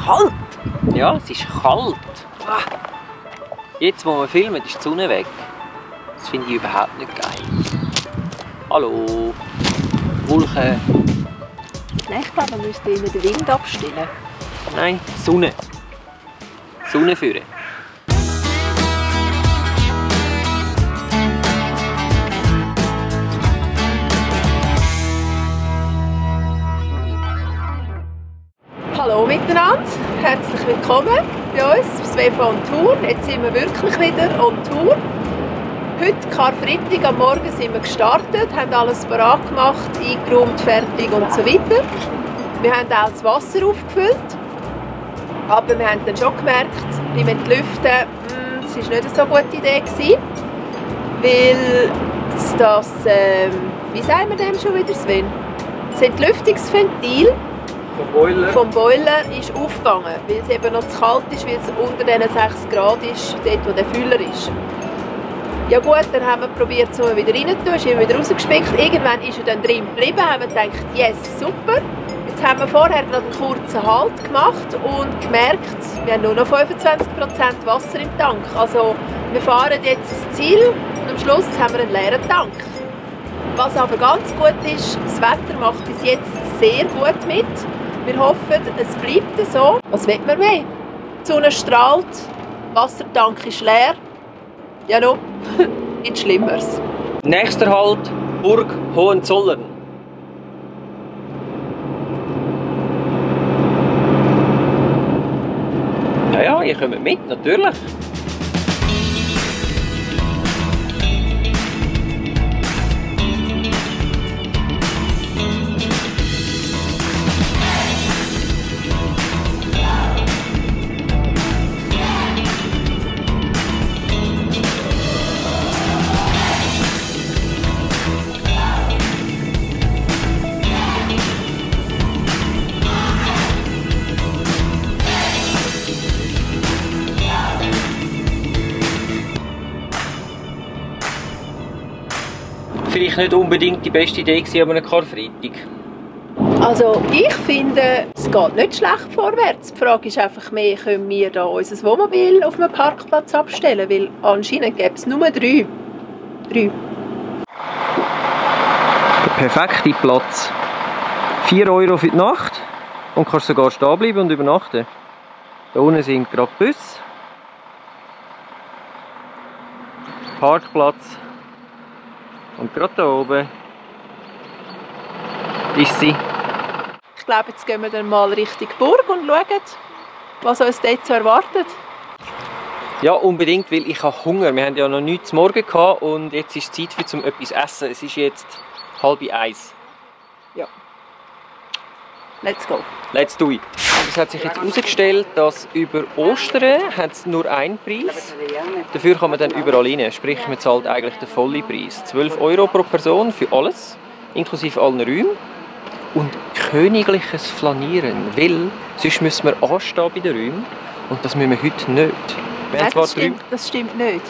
kalt. Ja, es ist kalt. Jetzt, wo wir filmen, ist die Sonne weg. Das finde ich überhaupt nicht geil. Hallo. Wolken. Nein, ich glaube, wir müssten immer den Wind abstellen. Nein, Sonne. Sonne führen. Hallo miteinander, herzlich willkommen bei uns auf Svefa on Tour. Jetzt sind wir wirklich wieder on Tour. Heute, Karfreitag, am Morgen sind wir gestartet, haben alles bereit gemacht, eingeräumt, fertig und so weiter. Wir haben auch das Wasser aufgefüllt, aber wir haben dann schon gemerkt, beim Entlüften, es war nicht so eine gute Idee gewesen, weil das, wie sagen wir dem schon wieder, Sven? Das Entlüftungsventil vom Boiler ist aufgegangen, weil es eben noch zu kalt ist, weil es unter diesen 6 Grad ist, dort wo der Füller ist. Ja gut, dann haben wir probiert, es wieder rein zu tun, ist immer wieder rausgespickt. Irgendwann ist er dann drin geblieben, haben wir gedacht, yes, super. Jetzt haben wir vorher gerade einen kurzen Halt gemacht und gemerkt, wir haben nur noch 25% Wasser im Tank. Also wir fahren jetzt ins Ziel und am Schluss haben wir einen leeren Tank. Was aber ganz gut ist, das Wetter macht bis jetzt sehr gut mit. Wir hoffen, es bleibt so. Was will man mehr? Die Sonne strahlt, der Wassertank ist leer. Ja, no, nichts Schlimmeres. Nächster Halt, Burg Hohenzollern. Ja, ihr kommt mit, natürlich. Vielleicht nicht unbedingt die beste Idee gewesen, aber eine Karfreitag. Also ich finde, es geht nicht schlecht vorwärts. Die Frage ist einfach mehr, können wir da unser Wohnmobil auf einem Parkplatz abstellen? Weil anscheinend gäbe es nur 3. Der perfekte Platz. 4 € für die Nacht und kannst sogar stehen bleiben und übernachten. Da unten sind gerade Busse. Parkplatz. Und gerade da oben ist sie. Ich glaube, jetzt gehen wir dann mal Richtung Burg und schauen, was uns dort so erwartet. Ja, unbedingt, weil ich habe Hunger. Wir haben ja noch nichts zu Morgen gehabt und jetzt ist es Zeit für etwas zu essen. Es ist jetzt 12:30. Ja. Let's go. Let's do it. Es hat sich jetzt herausgestellt, dass über Ostern hat es nur einen Preis. Dafür kann man dann überall rein. Sprich, man zahlt eigentlich den vollen Preis. 12 € pro Person für alles, inklusive allen Räumen. Und königliches Flanieren, weil sonst müssen wir anstehen bei den Räumen. Und das müssen wir heute nicht. Nein, das stimmt nicht.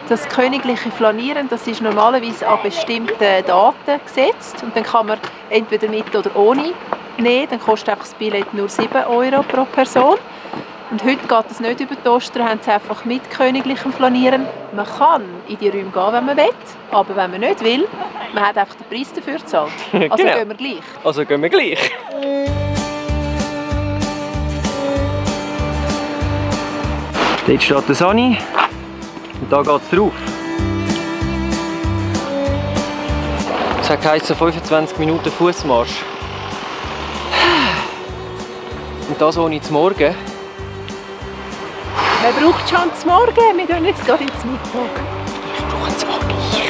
Das königliche Flanieren, das ist normalerweise an bestimmte Daten gesetzt. Und dann kann man entweder mit oder ohne nehmen. Dann kostet einfach das Billett nur 7 € pro Person. Und heute geht es nicht über die Ostern, haben sie einfach mit königlichem Flanieren. Man kann in die Räume gehen, wenn man will, aber wenn man nicht will, man hat einfach den Preis dafür gezahlt. Also genau. Gehen wir gleich. Also gehen wir gleich. Dort steht der Sani und da geht es drauf. Es hat geheißen 25 Minuten Fußmarsch. Und das ohne zum Morgen. Wer braucht schon zum Morgen? Wir gehen jetzt gerade ins Mittag. Ich brauche es auch gleich.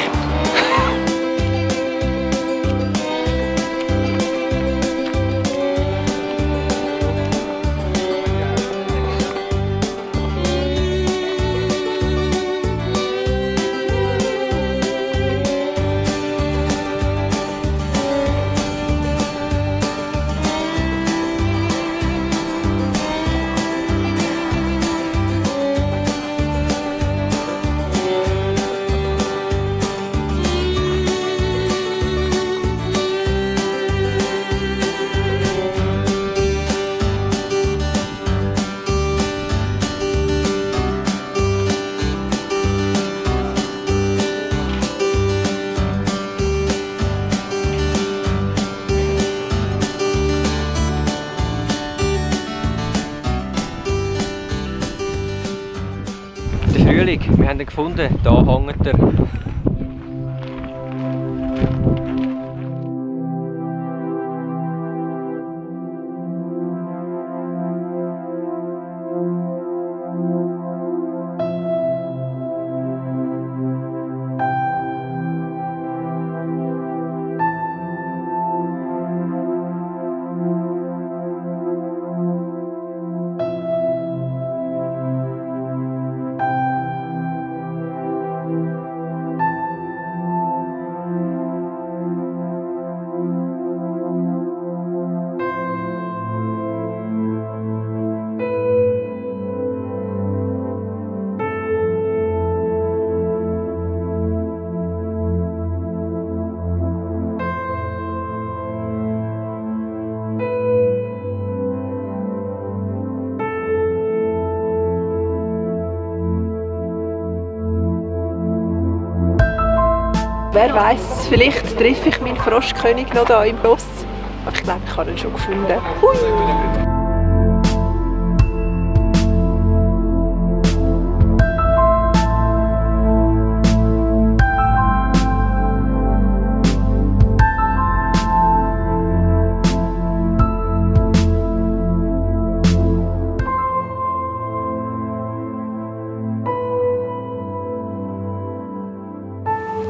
Frühling. Wir haben ihn gefunden. Da hängt er. Wer weiß, vielleicht treffe ich meinen Froschkönig noch hier im Boss. Aber ich glaube, ich habe ihn schon gefunden. Hui.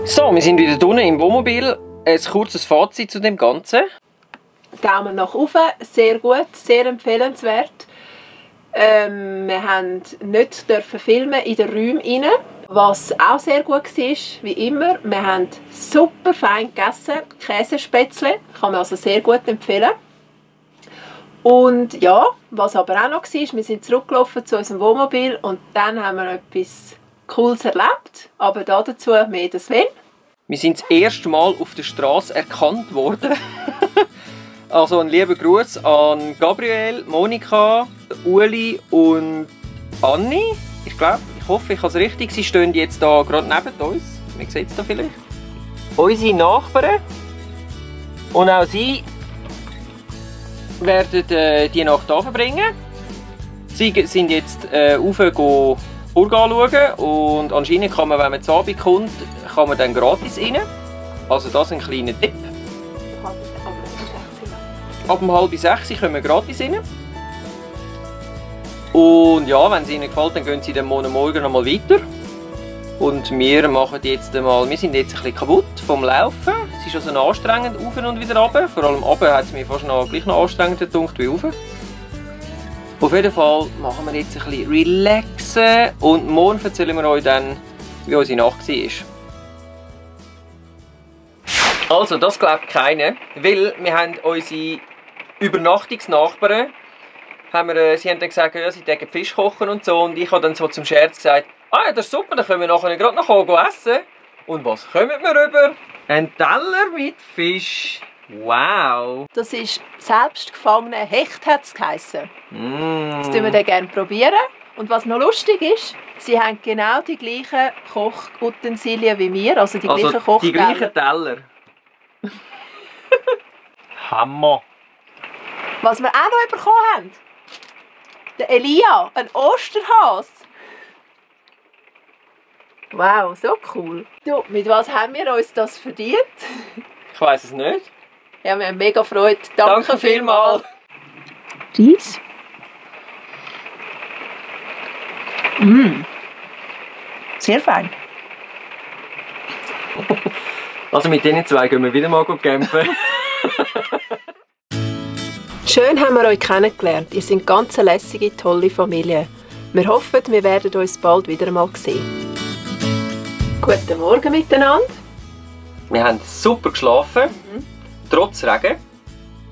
So, wir sind wieder unten im Wohnmobil. Ein kurzes Fazit zu dem Ganzen. Daumen nach oben, sehr gut, sehr empfehlenswert. Wir haben nicht filmen in den Räumen rein, was auch sehr gut war, wie immer. Wir haben super fein gegessen, Käsespätzle, kann man also sehr gut empfehlen. Und ja, was aber auch noch war, wir sind zurückgelaufen zu unserem Wohnmobil und dann haben wir etwas Cooles erlebt, aber dazu mehr das Sven. Wir sind das erste Mal auf der Straße erkannt worden. Also ein lieber Gruß an Gabriel, Monika, Uli und Anni. Ich glaube, ich hoffe, ich habe es richtig. Sie stehen jetzt da gerade neben uns. Man sieht es da vielleicht. Unsere Nachbarn. Und auch sie werden die Nacht hier verbringen. Sie sind jetzt rauf Burg anschauen und anscheinend kann man, wenn man zu Abend kommt, kann man dann gratis rein. Also das ist ein kleiner Tipp. Ab um 5:30 können wir gratis rein. Und ja, wenn es ihnen gefällt, dann gehen sie dann morgen noch mal weiter. Und wir machen jetzt mal, wir sind jetzt ein bisschen kaputt vom Laufen. Es ist also anstrengend, rauf und wieder runter. Vor allem runter hat es mir fast noch gleich noch anstrengender gedacht wie rauf. Auf jeden Fall machen wir jetzt ein bisschen relaxen und morgen erzählen wir euch dann, wie unsere Nacht war. Also, das glaubt keiner, weil wir haben unsere Übernachtungsnachbarn, sie haben dann gesagt, ja, sie täten Fisch kochen und so, und ich habe dann so zum Scherz gesagt, ah ja, das ist super, dann können wir nachher gerade noch essen. Und was kommen wir rüber? Ein Teller mit Fisch. Wow! Das ist selbstgefangener Hecht, hat es geheissen. Das tun wir gerne probieren. Und was noch lustig ist, sie haben genau die gleichen Kochutensilien wie wir, also die gleichen Kochteller. Die gleichen Teller. Hammer! Was wir auch noch bekommen haben, der Elia, ein Osterhas. Wow, so cool. Du, mit was haben wir uns das verdient? Ich weiss es nicht. Ja, wir haben mega Freude. Danke vielmals. Reis. Sehr fein. Also mit diesen zwei gehen wir wieder mal campen. Schön haben wir euch kennengelernt. Ihr seid ganz eine lässige, tolle Familie. Wir hoffen, wir werden uns bald wieder einmal sehen. Guten Morgen miteinander. Wir haben super geschlafen, trotz Regen.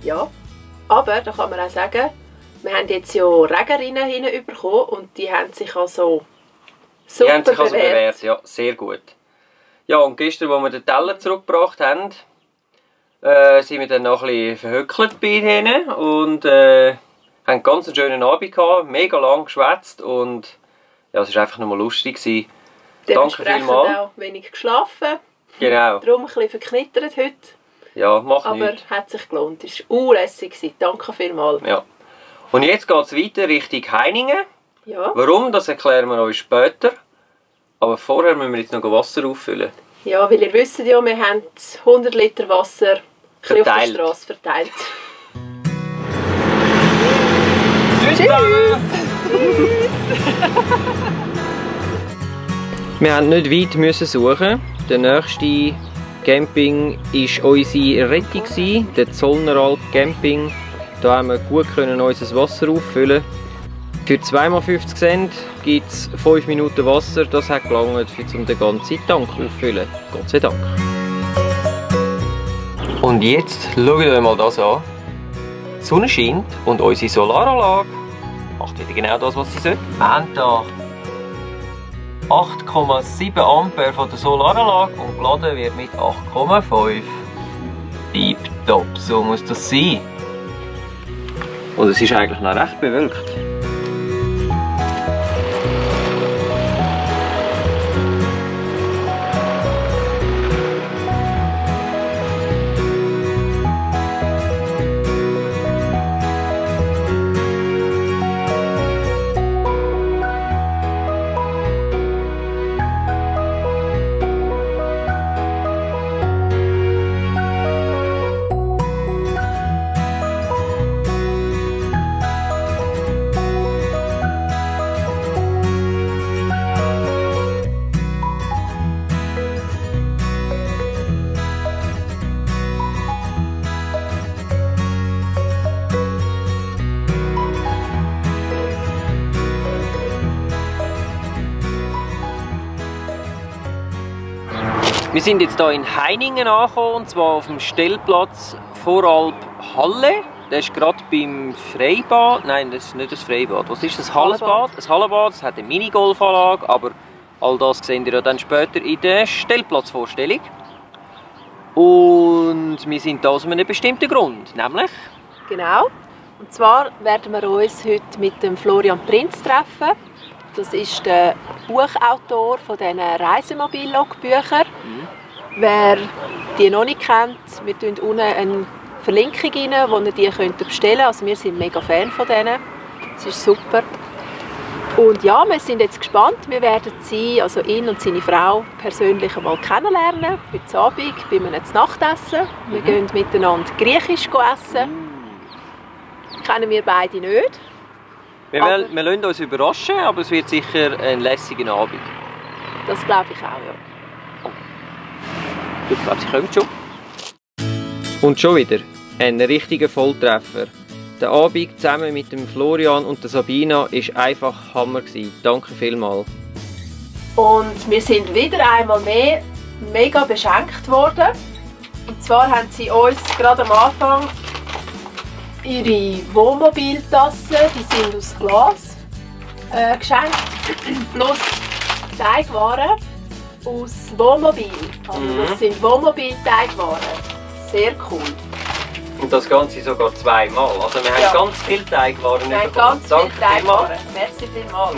Ja, aber da kann man auch sagen, wir haben jetzt ja Regerinnen hineinbekommen und die haben sich also super bewährt. Die haben sich also bewährt, ja, sehr gut. Ja, und gestern, als wir den Teller zurückgebracht haben, sind wir dann noch ein bisschen verhöckelt bei denen und haben einen ganz schönen Abend gehabt, mega lang geschwätzt und ja, es war einfach nochmal lustig gewesen. Danke vielmals. Auch wenig geschlafen. Genau. Darum ein bisschen verknittert heute. Ja, macht aber nichts. Hat sich gelohnt. Es war lässig. Danke vielmals. Ja. Und jetzt geht es weiter Richtung Heiningen. Ja. Warum, das erklären wir euch später. Aber vorher müssen wir jetzt noch Wasser auffüllen. Ja, weil ihr wisst ja, wir haben 100 Liter Wasser auf der Straße verteilt. Tschüss! Wir mussten nicht weit müssen suchen. Der nächste Camping war unsere Rettung, der Zollneralp Camping. Da haben wir gut unser Wasser auffüllen. Für 2x50 Cent gibt es 5 Minuten Wasser. Das hat gelangt, um den ganzen Tank auffüllen. Gott sei Dank. Und jetzt schaut euch mal das an. Die Sonne scheint und unsere Solaranlage macht wieder genau das, was sie soll. Wir haben hier 8,7 Ampere von der Solaranlage und geladen wird mit 8,5. Tipptopp, so muss das sein. Und es ist eigentlich noch recht bewölkt. Wir sind jetzt hier in Heiningen angekommen, und zwar auf dem Stellplatz Voralp Halle. Der ist gerade beim Freibad. Nein, das ist nicht das Freibad. Was ist das? Hallenbad? Ein Hallenbad. Es hat eine Minigolfanlage, aber all das seht ihr ja dann später in der Stellplatzvorstellung. Und wir sind hier aus einem bestimmten Grund, nämlich... Genau. Und zwar werden wir uns heute mit dem Florian Prinz treffen. Das ist der Buchautor von diesen Reisemobil-Logbüchern. Wer die noch nicht kennt, wir tun unten eine Verlinkung rein, wo ihr die bestellen könnt. Also wir sind mega Fan von denen. Es ist super. Und ja, wir sind jetzt gespannt. Wir werden sie, also ihn und seine Frau, persönlich einmal kennenlernen. Heute Abend, bei einem Nachtessen. Wir gehen miteinander Griechisch essen. Kennen wir beide nicht. Wir lassen uns überraschen, aber es wird sicher ein lässiger Abend. Das glaube ich auch, ja. Ich glaube, sie kommt schon. Und schon wieder ein richtiger Volltreffer. Der Abend zusammen mit dem Florian und der Sabina war einfach Hammer. Danke vielmals. Und wir sind wieder einmal mehr mega beschenkt worden. Und zwar haben sie uns gerade am Anfang ihre Wohnmobiltassen, die sind aus Glas, geschenkt. Plus Teigwaren aus Wohnmobil. Also das sind Wohnmobil-Teigwaren. Sehr cool. Und das Ganze sogar zweimal. Also wir haben ganz viel Teigwaren bekommen. Ganz viel Teigwaren. Merci vielmals.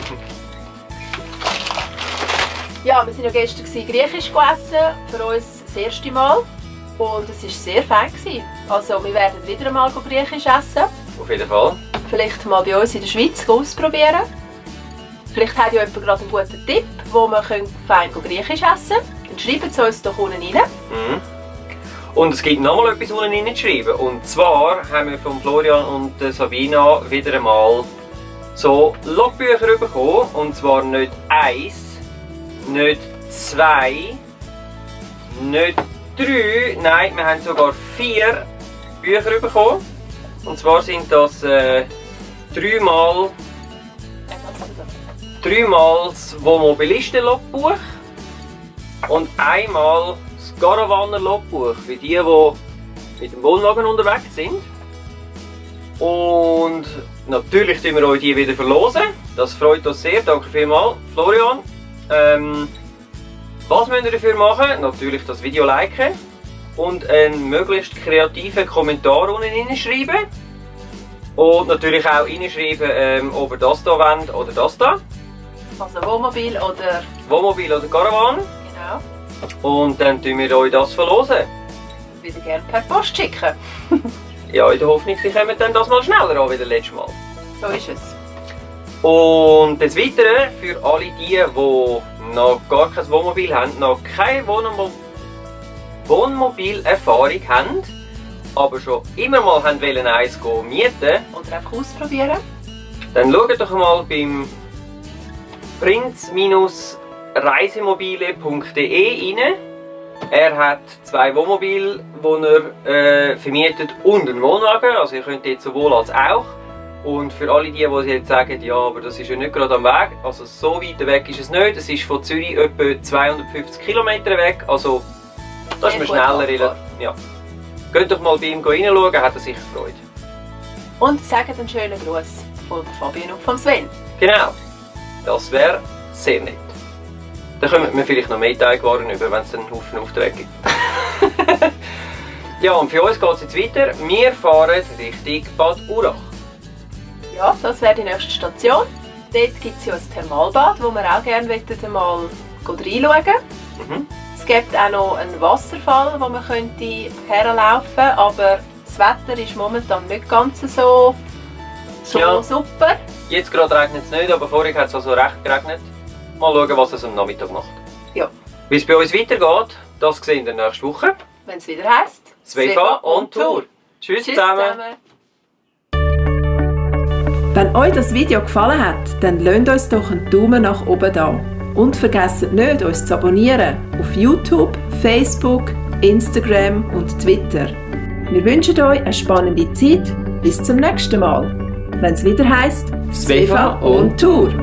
Ja, wir sind ja gestern Griechisch essen, für uns das erste Mal. Und es war sehr fein. Also wir werden wieder einmal Griechisch essen. Auf jeden Fall. Vielleicht mal bei uns in der Schweiz ausprobieren. Vielleicht hat ja jemand gerade einen guten Tipp, wo wir fein Griechisch essen können. Dann schreibt es uns doch unten rein. Und es gibt noch mal etwas unten reinzuschreiben. Und zwar haben wir von Florian und Sabina wieder einmal so Logbücher bekommen. Und zwar nicht 1, nicht 2, nicht 3, nein, wir haben sogar 4 Bücher bekommen. Und zwar sind das dreimal das Wohnmobilisten-Logbuch und einmal das Caravaner-Logbuch für die mit dem Wohnwagen unterwegs sind. Und natürlich tun wir euch die wieder verlosen. Das freut uns sehr. Danke vielmals, Florian. Was müsst ihr dafür machen? Natürlich das Video liken und einen möglichst kreativen Kommentar unten hineinschreiben. Und natürlich auch hineinschreiben, ob ihr das hier wollt oder das hier. Also Wohnmobil oder... Wohnmobil oder Caravan. Genau. Und dann tun wir euch das verlosen. Und wieder gerne per Post schicken. Ja, in der Hoffnung, sie kommen dann das mal schneller an wie das letzte Mal. So ist es. Und des Weiteren, für alle die noch gar kein Wohnmobil haben, noch keine Wohnmobilerfahrung haben, aber schon immer mal wollen eins mieten Oder einfach ausprobieren. Dann schaut doch mal beim prinz-reisemobile.de rein. Er hat 2 Wohnmobile, die er vermietet und einen Wohnwagen. Also ihr könnt jetzt sowohl als auch. Und für alle die jetzt sagen, ja, aber das ist ja nicht gerade am Weg, also so weit weg ist es nicht. Es ist von Zürich etwa 250 km weg, also das ist man schneller. Ja. Geht doch mal bei ihm reinschauen, hat er sicher Freude. Und sagt einen schönen Gruß von Fabian und von Sven. Genau, das wäre sehr nett. Dann kommen wir vielleicht noch mehr Teigwaren über, wenn es einen Haufen Aufträge gibt. Ja, und für uns geht es jetzt weiter. Wir fahren Richtung Bad Urach. Ja, das wäre die nächste Station. Dort gibt es ja ein Thermalbad, wo wir auch gerne mal reinschauen. Es gibt auch noch einen Wasserfall, wo man herlaufen könnte, aber das Wetter ist momentan nicht ganz so super. Jetzt gerade regnet es nicht, aber vorher hat es also recht geregnet. Mal schauen, was es am Nachmittag macht. Ja. Wie es bei uns weitergeht, das sehen wir nächste Woche. Wenn es wieder heisst, Svefa on Tour. Tschüss zusammen. Wenn euch das Video gefallen hat, dann lasst uns doch einen Daumen nach oben da. Und vergesst nicht, uns zu abonnieren auf YouTube, Facebook, Instagram und Twitter. Wir wünschen euch eine spannende Zeit. Bis zum nächsten Mal, wenn es wieder heisst Svefa on Tour.